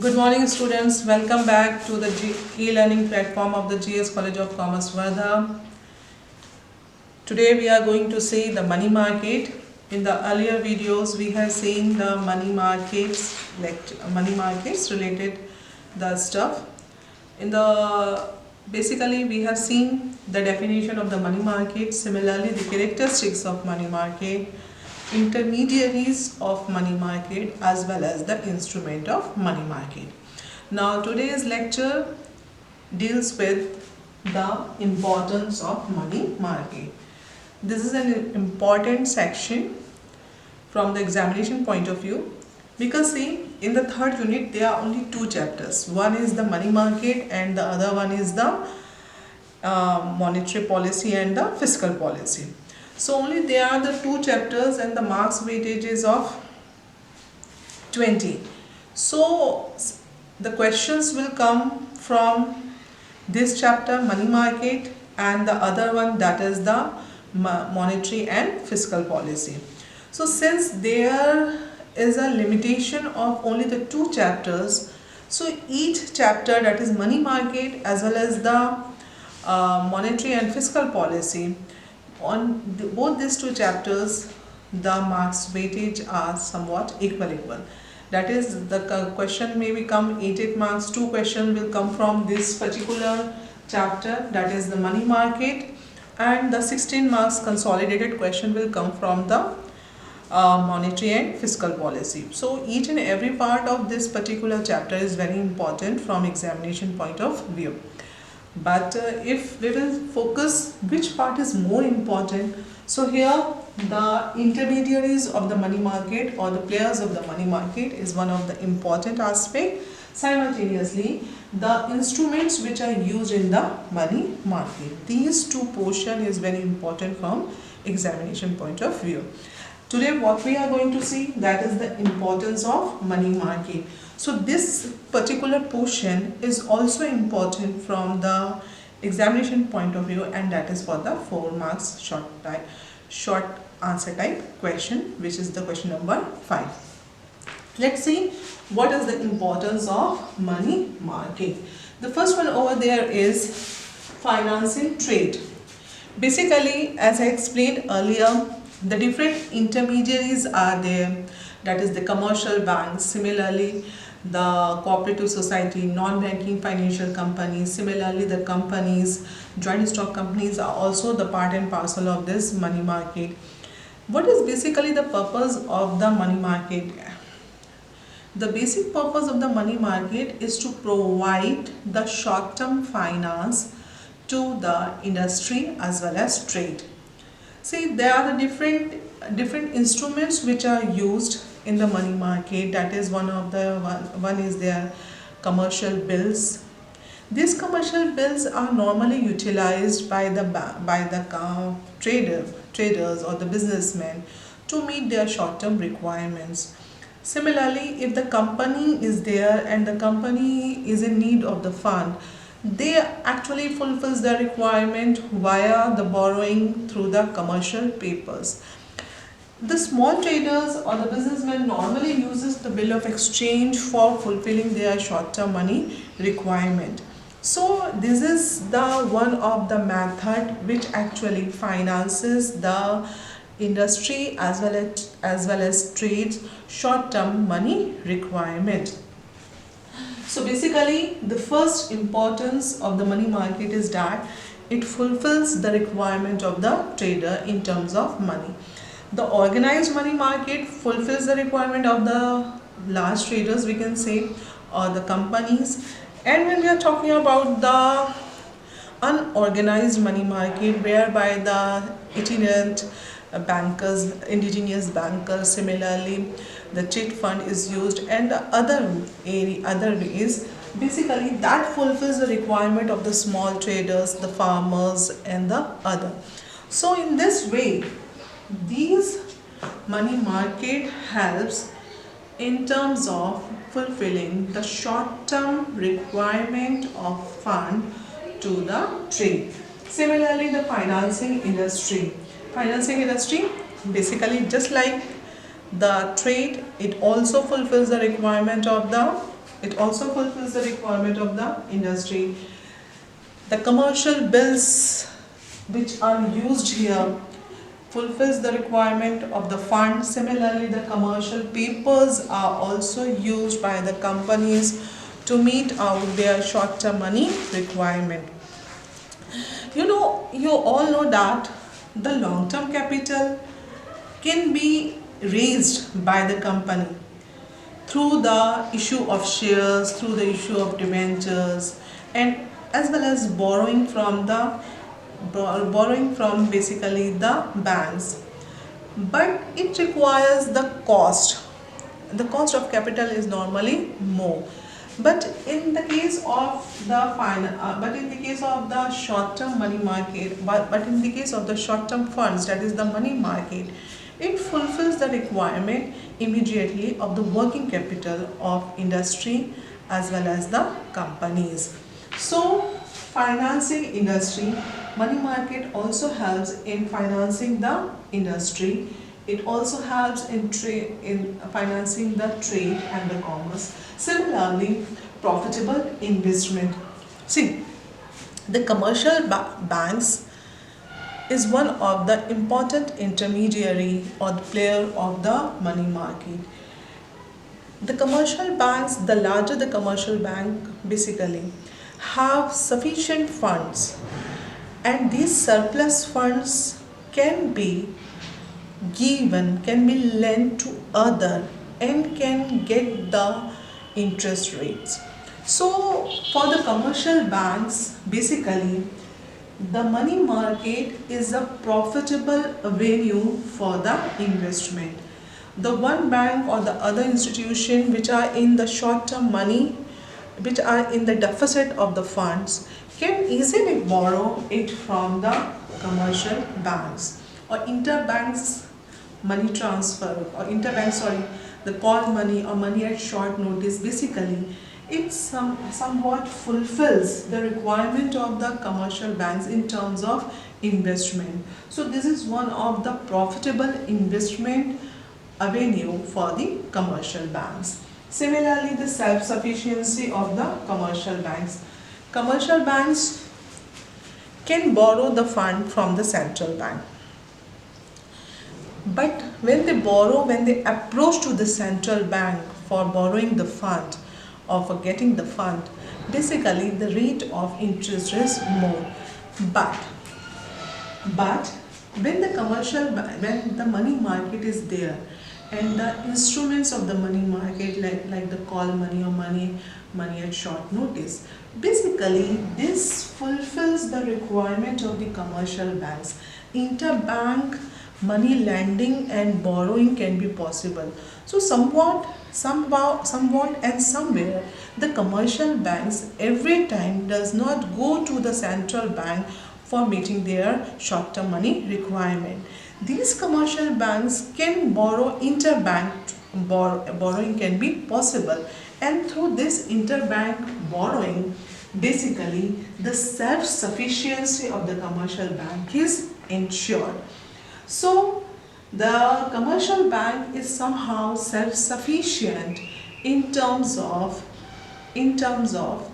Good morning, students. Welcome back to the e-learning platform of the GS College of Commerce, Wardha. Today we are going to see the money market. In the earlier videos, we have seen the money markets related the stuff. In the basically we have seen the definition of the money market. Similarly, the characteristics of money market, intermediaries of money market, as well as the instrument of money market. Now today's lecture deals with the importance of money market. This is an important section from the examination point of view, because see, in the third unit there are only two chapters. One is the money market and the other one is the monetary policy and the fiscal policy. So only there are the two chapters and the marks weightage is of 20. So the questions will come from this chapter, money market, and the other one, that is the monetary and fiscal policy. So since there is a limitation of only the two chapters, so each chapter, that is money market as well as the monetary and fiscal policy, on both these two chapters the marks weightage are somewhat equal. That is, the question may become 8 marks. Two questions will come from this particular chapter, that is the money market, and the 16 marks consolidated question will come from the monetary and fiscal policy. So each and every part of this particular chapter is very important from examination point of view. But if we will focus which part is more important, so here the intermediaries of the money market or the players of the money market is one of the important aspect. Simultaneously, the instruments which are used in the money market. These two portion is very important from examination point of view. Today what we are going to see, that is the importance of money market. So this particular portion is also important from the examination point of view, and that is for the 4 marks short answer type question, which is the question number 5. Let's see what is the importance of money market. The first one over there is financing trade. Basically, as I explained earlier, the different intermediaries are there, that is the commercial banks, similarly the cooperative society, non-banking financial companies, similarly the companies, joint stock companies are also the part and parcel of this money market. What is basically the purpose of the money market? The basic purpose of the money market is to provide the short-term finance to the industry as well as trade. See, there are the different instruments which are used in the money market. That is one is their commercial bills. These commercial bills are normally utilized by the traders or the businessmen to meet their short-term requirements. Similarly, if the company is there and the company is in need of the fund, they actually fulfills the requirement via the borrowing through the commercial papers. The small traders or the businessmen normally uses the bill of exchange for fulfilling their short-term money requirement. So this is the one of the method which actually finances the industry as well as trade short-term money requirement. So basically, the first importance of the money market is that it fulfills the requirement of the trader in terms of money. The organized money market fulfills the requirement of the large traders, we can say, or the companies. And when we are talking about the unorganized money market, whereby the itinerant bankers, indigenous bankers, similarly the chit fund is used, and the other ways, basically that fulfills the requirement of the small traders, the farmers, and the other. So in this way, these money market helps in terms of fulfilling the short-term requirement of fund to the trade. Similarly, the financing industry. Financing industry, basically just like the trade, it also fulfills the requirement of the it also fulfills the requirement of the industry. The commercial bills which are used here fulfills the requirement of the fund. Similarly, the commercial papers are also used by the companies to meet out their short-term money requirement. You all know that the long-term capital can be raised by the company through the issue of shares, through the issue of debentures, and as well as borrowing from basically the banks. But it requires the cost. The cost of capital is normally more. But in the case of the short-term money market, but in the case of the short-term funds, that is the money market, it fulfills the requirement immediately of the working capital of industry as well as the companies. So, financing industry, money market also helps in financing the industry. It also helps in financing the trade and the commerce. Similarly, profitable investment. See, the commercial banks is one of the important intermediary or the player of the money market. The commercial banks, the larger the commercial bank basically, have sufficient funds, and these surplus funds can be can be lent to other and can get the interest rates. So for the commercial banks, basically the money market is a profitable venue for the investment. The one bank or the other institution which are in the short term money, which are in the deficit of the funds, can easily borrow it from the commercial banks or interbanks money transfer or interbank, the call money or money at short notice. Basically, it somewhat fulfills the requirement of the commercial banks in terms of investment. So this is one of the profitable investment avenue for the commercial banks. Similarly, the self-sufficiency of the commercial banks. Commercial banks can borrow the fund from the central bank. But when they approach to the central bank for borrowing the fund or for getting the fund, basically the rate of interest is more. But but when the money market is there and the instruments of the money market like the call money or money at short notice, basically this fulfills the requirement of the commercial banks. Interbank money lending and borrowing can be possible. So somewhat and somewhere, the commercial banks every time does not go to the central bank for meeting their short-term money requirement. These commercial banks can borrow interbank borrowing can be possible, and through this interbank borrowing, basically the self-sufficiency of the commercial bank is ensured. So the commercial bank is somehow self-sufficient in terms of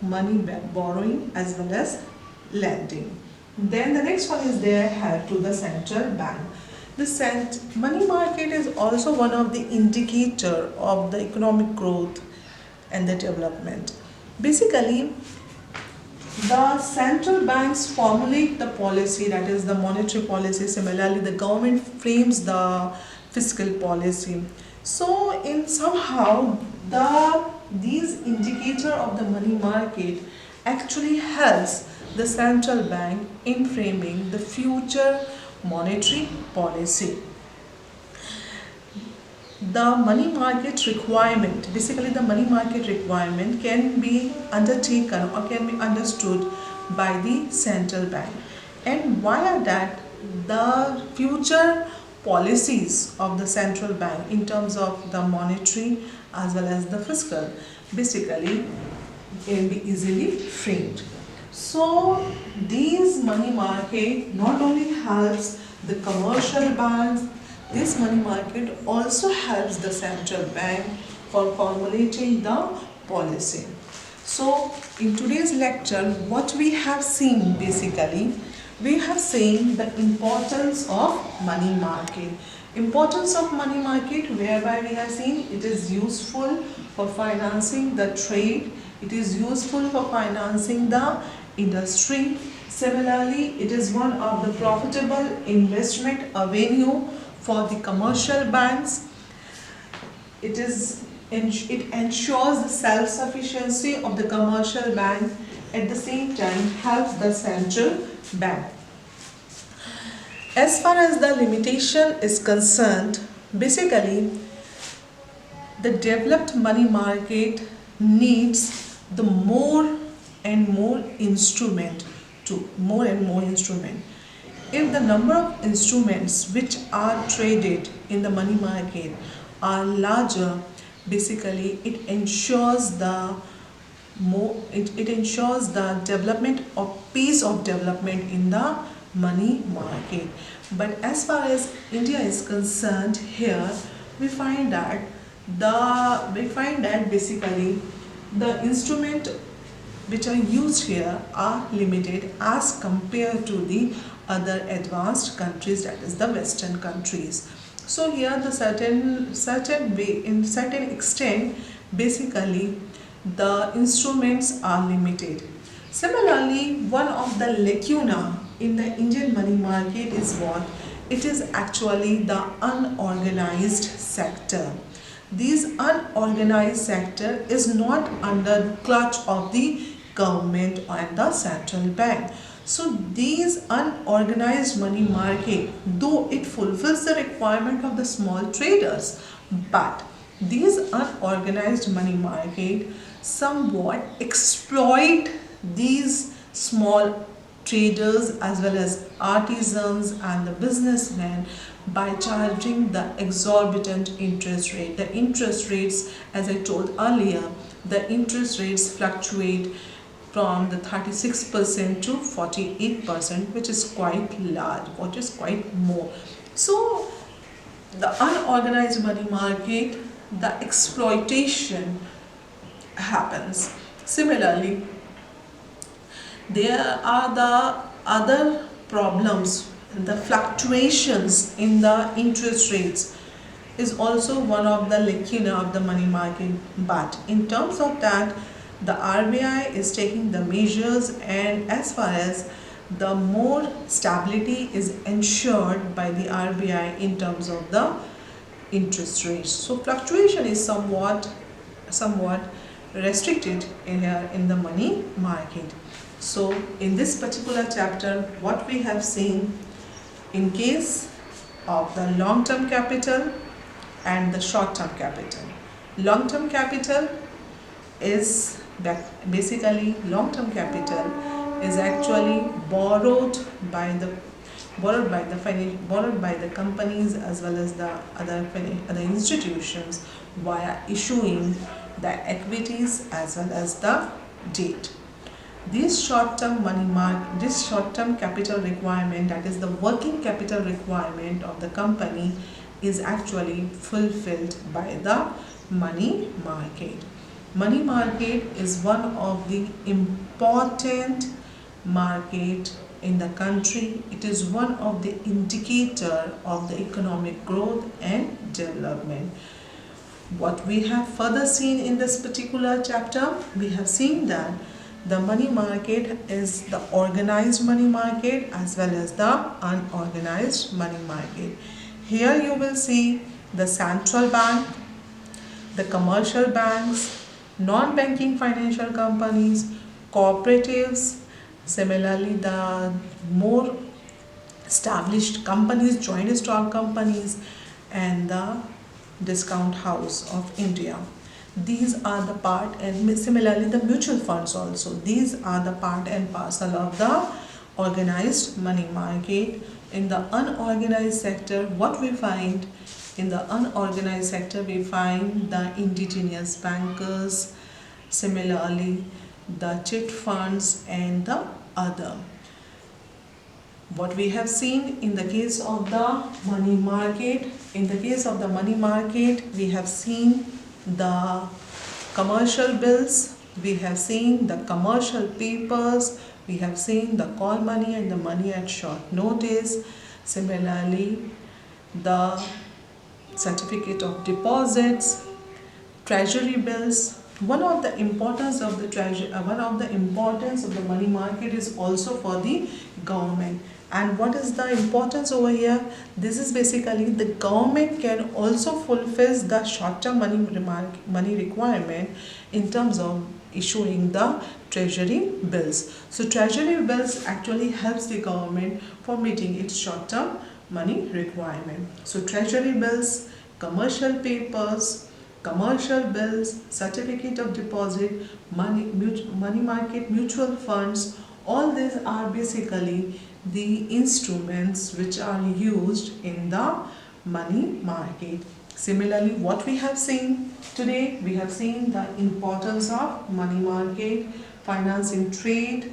money borrowing as well as lending. Then the next one is their help to the central bank. The money market is also one of the indicator of the economic growth and the development. Basically, the central banks formulate the policy, that is the monetary policy. Similarly, the government frames the fiscal policy. So, in somehow, these indicator of the money market actually helps the central bank in framing the future monetary policy. The money market requirement, basically the money market requirement can be undertaken or can be understood by the central bank. And via that, the future policies of the central bank in terms of the monetary as well as the fiscal basically can be easily framed. So these money market not only helps the commercial banks, this money market also helps the central bank for formulating the policy. So in today's lecture, what we have seen basically, we have seen the importance of money market. Importance of money market, whereby we have seen it is useful for financing the trade, it is useful for financing the industry. Similarly, it is one of the profitable investment avenue for the commercial banks. It ensures the self-sufficiency of the commercial bank, at the same time helps the central bank. As far as the limitation is concerned, basically the developed money market needs the more and more instrument. If the number of instruments which are traded in the money market are larger, basically it ensures the development or pace of development in the money market. But as far as India is concerned, here we find that basically the instrument which are used here are limited as compared to the other advanced countries, that is the Western countries. So here the certain way, in certain extent, basically the instruments are limited. Similarly, one of the lacuna in the Indian money market is what? It is actually the unorganized sector. This unorganized sector is not under the clutch of the government and the central bank. So these unorganized money market, though it fulfills the requirement of the small traders, but these unorganized money market somewhat exploit these small traders as well as artisans and the businessmen by charging the exorbitant interest rate. The interest rates, as I told earlier, the interest rates fluctuate from the 36% to 48%, which is quite large, which is quite more. So the unorganized money market, the exploitation happens. Similarly, there are the other problems. The fluctuations in the interest rates is also one of the lacuna of the money market. But in terms of that, the RBI is taking the measures, and as far as the more stability is ensured by the RBI in terms of the interest rates. So fluctuation is somewhat restricted in here in the money market. So in this particular chapter, what we have seen in case of the long-term capital and the short-term capital. Long-term capital is basically long-term capital is actually borrowed by the companies as well as the other institutions via issuing the equities as well as the debt. This short-term capital requirement, that is the working capital requirement of the company, is actually fulfilled by the money market. Money market is one of the important market in the country. It is one of the indicator of the economic growth and development. What we have further seen in this particular chapter, we have seen that the money market is the organized money market as well as the unorganized money market. Here you will see the central bank, the commercial banks, non-banking financial companies, cooperatives, similarly the more established companies, joint stock companies, and the discount house of India. These are the part, and similarly the mutual funds also. These are the part and parcel of the organized money market. In the unorganized sector, what we find? In the unorganized sector, we find the indigenous bankers, similarly the chit funds and the other. What we have seen in the case of the money market, we have seen the commercial bills, we have seen the commercial papers, we have seen the call money and the money at short notice. Similarly, the certificate of deposits, treasury bills. One of the importance of the money market is also for the government. And what is the importance over here? This is basically the government can also fulfill the short-term money requirement in terms of issuing the treasury bills. So treasury bills actually helps the government for meeting its short-term money requirement. So treasury bills, commercial papers, commercial bills, certificate of deposit, money market, mutual funds, all these are basically the instruments which are used in the money market. Similarly, what we have seen today, we have seen the importance of money market, financing trade,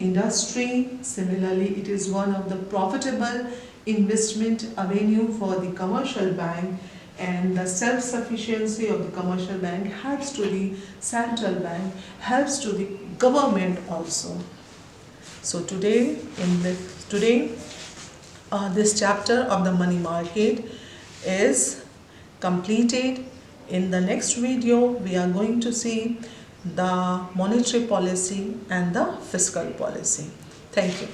industry. Similarly, it is one of the profitable investment avenue for the commercial bank, and the self-sufficiency of the commercial bank helps to the central bank, helps to the government also. So today, this chapter of the money market is completed. In the next video, we are going to see the monetary policy and the fiscal policy. Thank you.